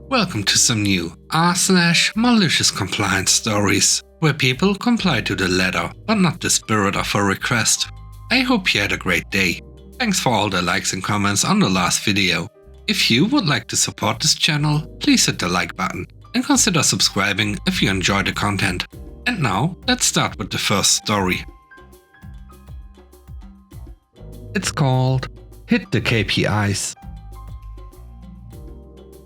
Welcome to some new r/malicious compliance stories, where people comply to the letter but not the spirit of a request. I hope you had a great day. Thanks for all the likes and comments on the last video. If you would like to support this channel, please hit the like button and consider subscribing if you enjoy the content. And now, let's start with the first story. It's called Hit the KPIs.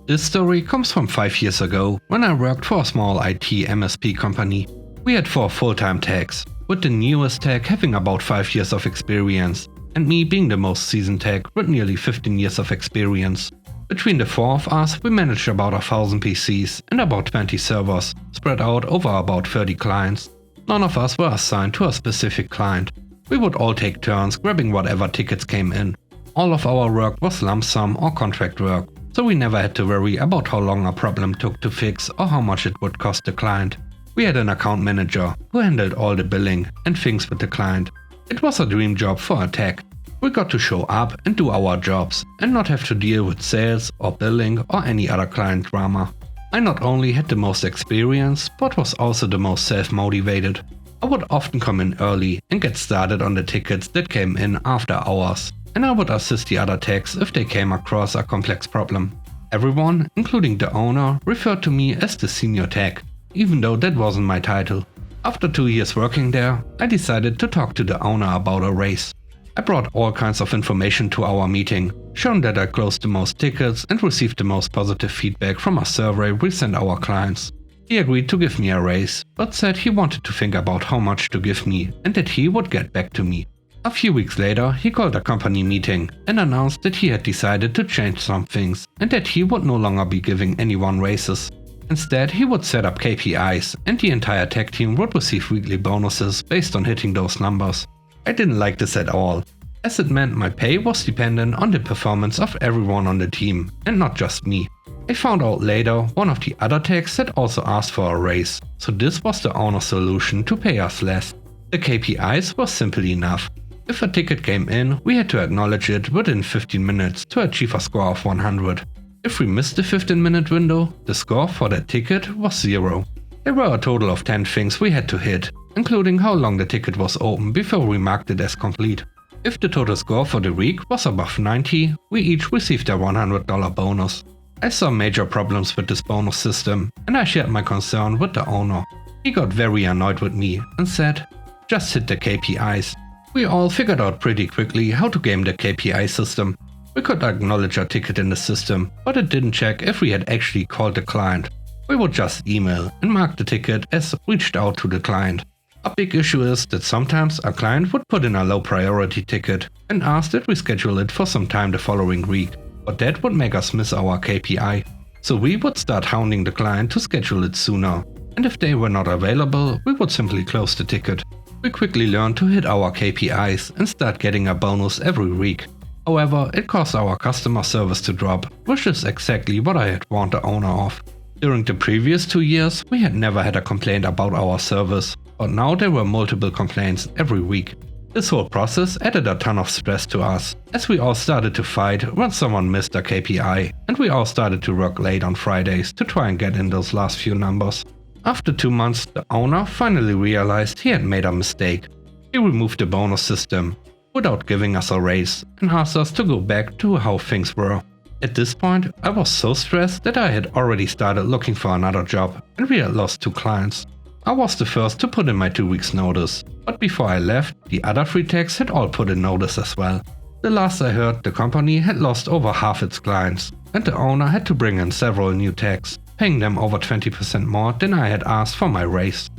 This story comes from 5 years ago, when I worked for a small IT MSP company. We had 4 full-time techs, with the newest tech having about 5 years of experience, and me being the most seasoned tech with nearly 15 years of experience. Between the 4 of us, we managed about 1,000 PCs and about 20 servers, spread out over about 30 clients. None of us were assigned to a specific client. We would all take turns grabbing whatever tickets came in. All of our work was lump sum or contract work, so we never had to worry about how long a problem took to fix or how much it would cost the client. We had an account manager who handled all the billing and things with the client. It was a dream job for a tech. We got to show up and do our jobs and not have to deal with sales or billing or any other client drama. I not only had the most experience, but was also the most self-motivated. I would often come in early and get started on the tickets that came in after hours, and I would assist the other techs if they came across a complex problem. Everyone, including the owner, referred to me as the senior tech, even though that wasn't my title. After 2 years working there, I decided to talk to the owner about a raise. I brought all kinds of information to our meeting, shown that I closed the most tickets and received the most positive feedback from a survey we sent our clients. He agreed to give me a raise, but said he wanted to think about how much to give me and that he would get back to me. A few weeks later, he called a company meeting and announced that he had decided to change some things and that he would no longer be giving anyone raises. Instead, he would set up KPIs and the entire tech team would receive weekly bonuses based on hitting those numbers. I didn't like this at all, as it meant my pay was dependent on the performance of everyone on the team and not just me. I found out later one of the other techs had also asked for a raise, so this was the owner's solution to pay us less. The KPIs were simple enough. If a ticket came in, we had to acknowledge it within 15 minutes to achieve a score of 100. If we missed the 15-minute window, the score for that ticket was 0. There were a total of 10 things we had to hit, including how long the ticket was open before we marked it as complete. If the total score for the week was above 90, we each received a $100 bonus. I saw major problems with this bonus system, and I shared my concern with the owner. He got very annoyed with me and said, "Just hit the KPIs." We all figured out pretty quickly how to game the KPI system. We could acknowledge a ticket in the system, but it didn't check if we had actually called the client. We would just email and mark the ticket as reached out to the client. A big issue is that sometimes a client would put in a low priority ticket and ask that we schedule it for some time the following week, but that would make us miss our KPI. So we would start hounding the client to schedule it sooner, and if they were not available, we would simply close the ticket. We quickly learned to hit our KPIs and start getting a bonus every week. However, it caused our customer service to drop, which is exactly what I had warned the owner of. During the previous 2 years, we had never had a complaint about our service, but now there were multiple complaints every week. This whole process added a ton of stress to us, as we all started to fight when someone missed a KPI, and we all started to work late on Fridays to try and get in those last few numbers. After 2 months, the owner finally realized he had made a mistake. He removed the bonus system without giving us a raise and asked us to go back to how things were. At this point, I was so stressed that I had already started looking for another job and we had lost 2 clients. I was the first to put in my 2 weeks notice, but before I left, the other 3 techs had all put in notice as well. The last I heard, the company had lost over half its clients and the owner had to bring in several new techs, paying them over 20% more than I had asked for my raise.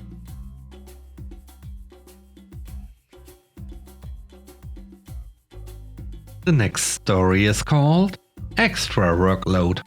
The next story is called Extra Workload.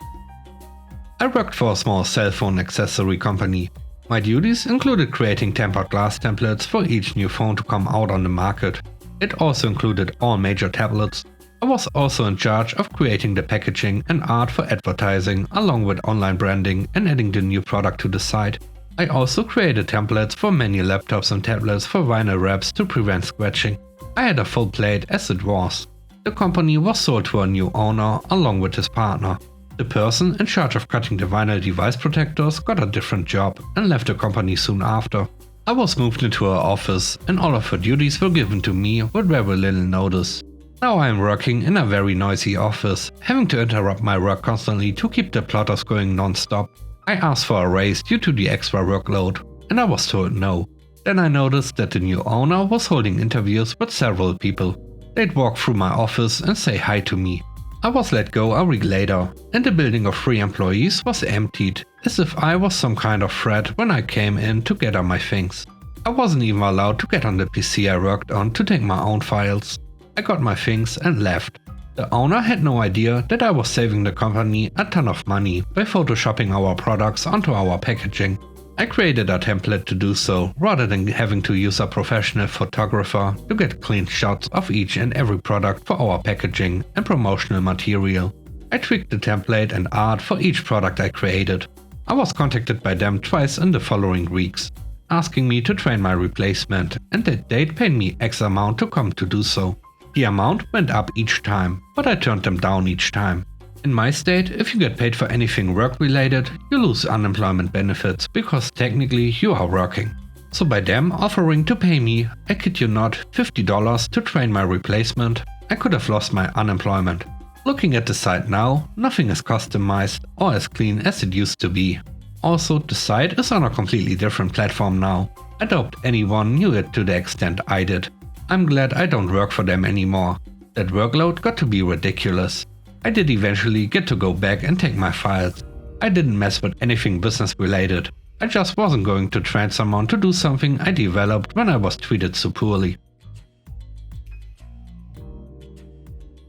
I worked for a small cell phone accessory company. My duties included creating tempered glass templates for each new phone to come out on the market. It also included all major tablets. I was also in charge of creating the packaging and art for advertising, along with online branding and adding the new product to the site. I also created templates for many laptops and tablets for vinyl wraps to prevent scratching. I had a full plate as it was. The company was sold to a new owner along with his partner. The person in charge of cutting the vinyl device protectors got a different job and left the company soon after. I was moved into her office and all of her duties were given to me with very little notice. Now I am working in a very noisy office, having to interrupt my work constantly to keep the plotters going non-stop. I asked for a raise due to the extra workload, and I was told no. Then I noticed that the new owner was holding interviews with several people. They'd walk through my office and say hi to me. I was let go a week later, and the building of 3 employees was emptied, as if I was some kind of threat when I came in to gather my things. I wasn't even allowed to get on the PC I worked on to take my own files. I got my things and left. The owner had no idea that I was saving the company a ton of money by photoshopping our products onto our packaging. I created a template to do so, rather than having to use a professional photographer to get clean shots of each and every product for our packaging and promotional material. I tweaked the template and art for each product I created. I was contacted by them twice in the following weeks, asking me to train my replacement and that they'd pay me X amount to come to do so. The amount went up each time, but I turned them down each time. In my state, if you get paid for anything work-related, you lose unemployment benefits because technically you are working. So by them offering to pay me, I kid you not, $50 to train my replacement, I could have lost my unemployment. Looking at the site now, nothing is customized or as clean as it used to be. Also, the site is on a completely different platform now. I doubt anyone knew it to the extent I did. I'm glad I don't work for them anymore. That workload got to be ridiculous. I did eventually get to go back and take my files. I didn't mess with anything business related. I just wasn't going to train someone to do something I developed when I was treated so poorly.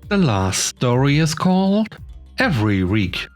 The last story is called Every Week.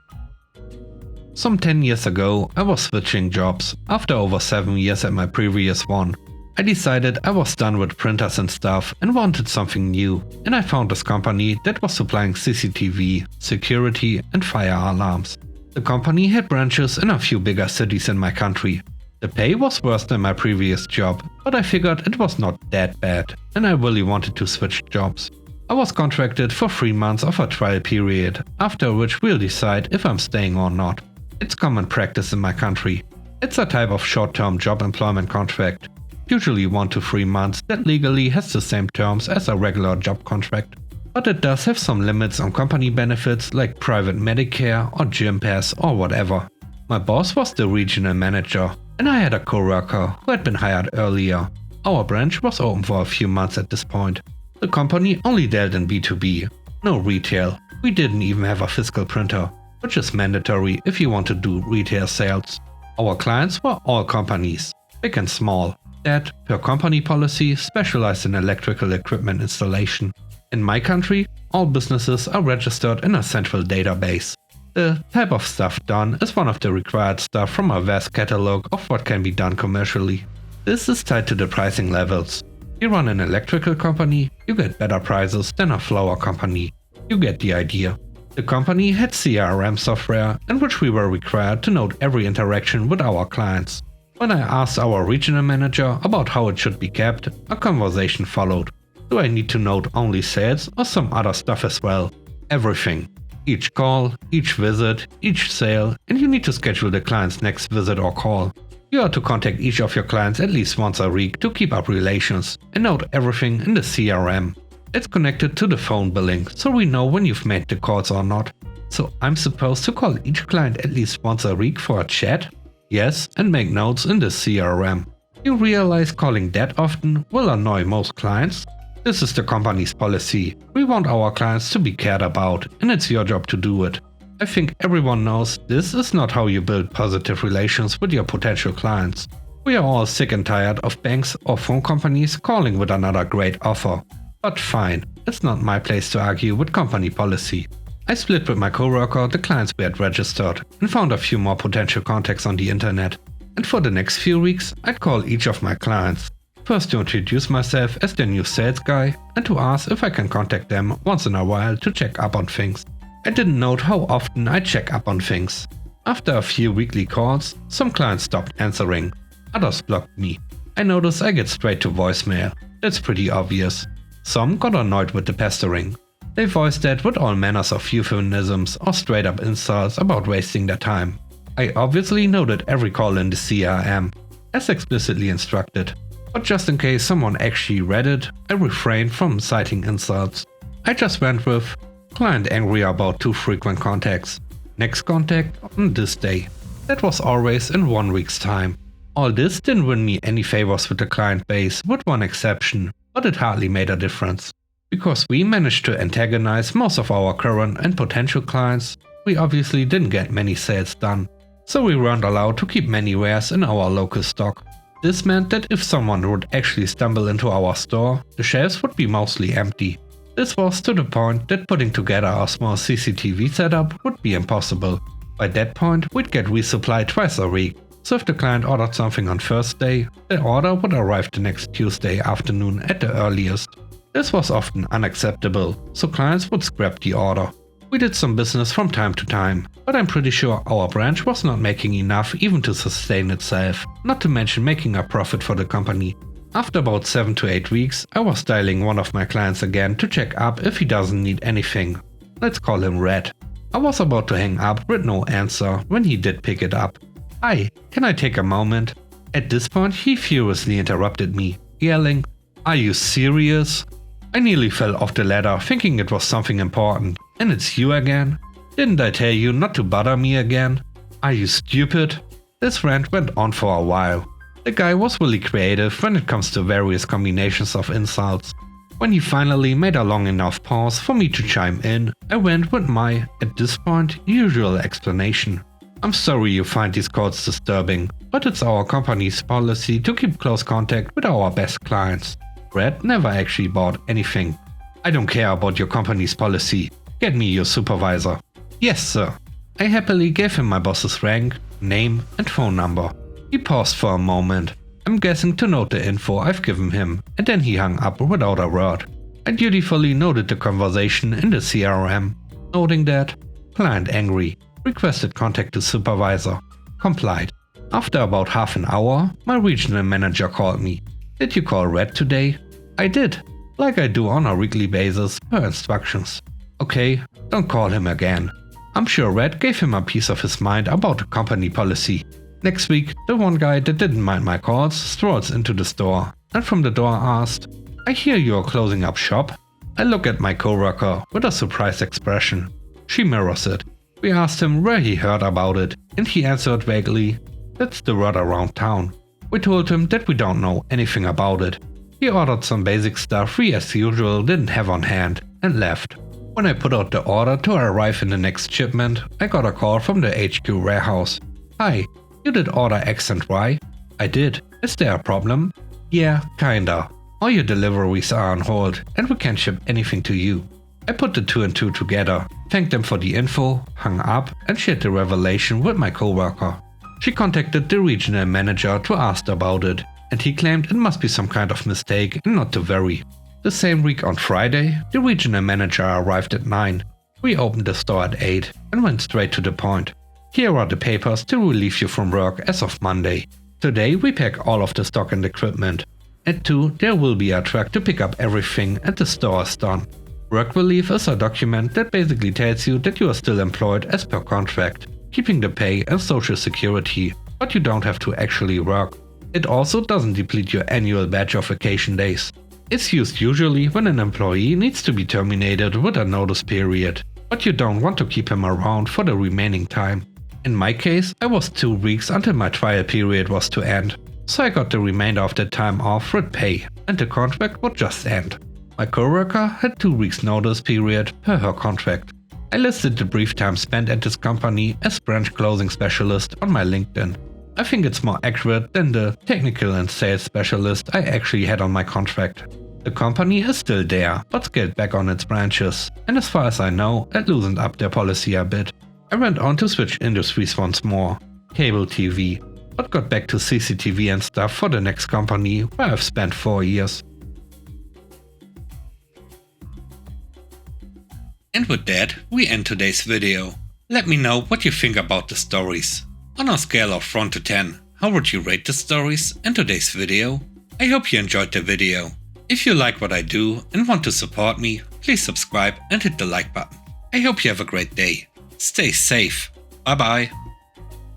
Some 10 years ago, I was switching jobs after over 7 years at my previous one. I decided I was done with printers and stuff and wanted something new, and I found this company that was supplying CCTV, security and fire alarms. The company had branches in a few bigger cities in my country. The pay was worse than my previous job, but I figured it was not that bad, and I really wanted to switch jobs. I was contracted for 3 months of a trial period, after which we'll decide if I'm staying or not. It's common practice in my country. It's a type of short-term job employment contract. Usually 1 to 3 months that legally has the same terms as a regular job contract. But it does have some limits on company benefits like private Medicare or gym pass or whatever. My boss was the regional manager and I had a co-worker who had been hired earlier. Our branch was open for a few months at this point. The company only dealt in B2B, no retail. We didn't even have a physical printer, which is mandatory if you want to do retail sales. Our clients were all companies, big and small, that, per company policy, specialized in electrical equipment installation. In my country, all businesses are registered in a central database. The type of stuff done is one of the required stuff from a vast catalog of what can be done commercially. This is tied to the pricing levels. You run an electrical company, you get better prices than a flower company. You get the idea. The company had CRM software in which we were required to note every interaction with our clients. When I asked our regional manager about how it should be kept, a conversation followed. Do I need to note only sales or some other stuff as well? Everything. Each call, each visit, each sale, and you need to schedule the client's next visit or call. You are to contact each of your clients at least once a week to keep up relations and note everything in the CRM. It's connected to the phone billing, so we know when you've made the calls or not. So I'm supposed to call each client at least once a week for a chat? Yes, and make notes in the CRM. You realize calling that often will annoy most clients? This is the company's policy. We want our clients to be cared about, and it's your job to do it. I think everyone knows this is not how you build positive relations with your potential clients. We are all sick and tired of banks or phone companies calling with another great offer. But fine, it's not my place to argue with company policy. I split with my coworker the clients we had registered and found a few more potential contacts on the internet. And for the next few weeks, I'd call each of my clients. First to introduce myself as their new sales guy and to ask if I can contact them once in a while to check up on things. I didn't note how often I check up on things. After a few weekly calls, some clients stopped answering. Others blocked me. I notice I get straight to voicemail. That's pretty obvious. Some got annoyed with the pestering. They voiced that with all manners of euphemisms or straight up insults about wasting their time. I obviously noted every call in the CRM, as explicitly instructed, but just in case someone actually read it, I refrained from citing insults. I just went with client angry about too frequent contacts. Next contact on this day. That was always in 1 week's time. All this didn't win me any favors with the client base, with one exception, but it hardly made a difference. Because we managed to antagonize most of our current and potential clients, we obviously didn't get many sales done. So we weren't allowed to keep many wares in our local stock. This meant that if someone would actually stumble into our store, the shelves would be mostly empty. This was to the point that putting together a small CCTV setup would be impossible. By that point, we'd get resupplied twice a week, so if the client ordered something on Thursday, the order would arrive the next Tuesday afternoon at the earliest. This was often unacceptable, so clients would scrap the order. We did some business from time to time, but I'm pretty sure our branch was not making enough even to sustain itself, not to mention making a profit for the company. After about 7 to 8 weeks, I was dialing one of my clients again to check up if he doesn't need anything. Let's call him Red. I was about to hang up with no answer when he did pick it up. "Hi, can I take a moment?" At this point he furiously interrupted me, yelling, "Are you serious?" I nearly fell off the ladder thinking it was something important. "And it's you again? Didn't I tell you not to bother me again? Are you stupid?" This rant went on for a while. The guy was really creative when it comes to various combinations of insults. When he finally made a long enough pause for me to chime in, I went with my, at this point, usual explanation. "I'm sorry you find these calls disturbing, but it's our company's policy to keep close contact with our best clients. Red never actually bought anything. I don't care about your company's policy. Get me your supervisor." "Yes, sir." I happily gave him my boss's rank, name and phone number. He paused for a moment, I'm guessing to note the info I've given him, and then he hung up without a word. I dutifully noted the conversation in the CRM, noting that client angry, requested contact to supervisor, complied. After about half an hour, my regional manager called me. "Did you call Red today?" I did, like I do on a weekly basis per instructions. "Okay, don't call him again." I'm sure Red gave him a piece of his mind about the company policy. Next week, the one guy that didn't mind my calls strolls into the store and from the door asked, "I hear you're closing up shop?" I look at my coworker with a surprised expression. She mirrors it. We asked him where he heard about it, and he answered vaguely, "That's the word around town." We told him that we don't know anything about it. He ordered some basic stuff we as usual didn't have on hand and left. When I put out the order to arrive in the next shipment, I got a call from the HQ warehouse. "Hi, you did order X and Y?" "I did. Is there a problem?" "Yeah, kinda. All your deliveries are on hold and we can't ship anything to you." I put the 2 and 2 together, thanked them for the info, hung up and shared the revelation with my coworker. She contacted the regional manager to ask about it, and he claimed it must be some kind of mistake and not to worry. The same week on Friday, the regional manager arrived at 9. We opened the store at 8 and went straight to the point. "Here are the papers to relieve you from work as of Monday. Today we pack all of the stock and equipment. At 2 there will be a truck to pick up everything and the store is done." Work relief is a document that basically tells you that you are still employed as per contract, keeping the pay and social security, but you don't have to actually work. It also doesn't deplete your annual batch of vacation days. It's used usually when an employee needs to be terminated with a notice period, but you don't want to keep him around for the remaining time. In my case, I was 2 weeks until my trial period was to end, so I got the remainder of that time off with pay, and the contract would just end. My coworker had 2 weeks notice period per her contract. I listed the brief time spent at this company as branch closing specialist on my LinkedIn. I think it's more accurate than the technical and sales specialist I actually had on my contract. The company is still there, but scaled back on its branches, and as far as I know, it loosened up their policy a bit. I went on to switch industries once more, cable TV, but got back to CCTV and stuff for the next company where I've spent 4 years. And with that, we end today's video. Let me know what you think about the stories. On a scale of 1 to 10, how would you rate the stories and today's video? I hope you enjoyed the video. If you like what I do and want to support me, please subscribe and hit the like button. I hope you have a great day. Stay safe. Bye bye.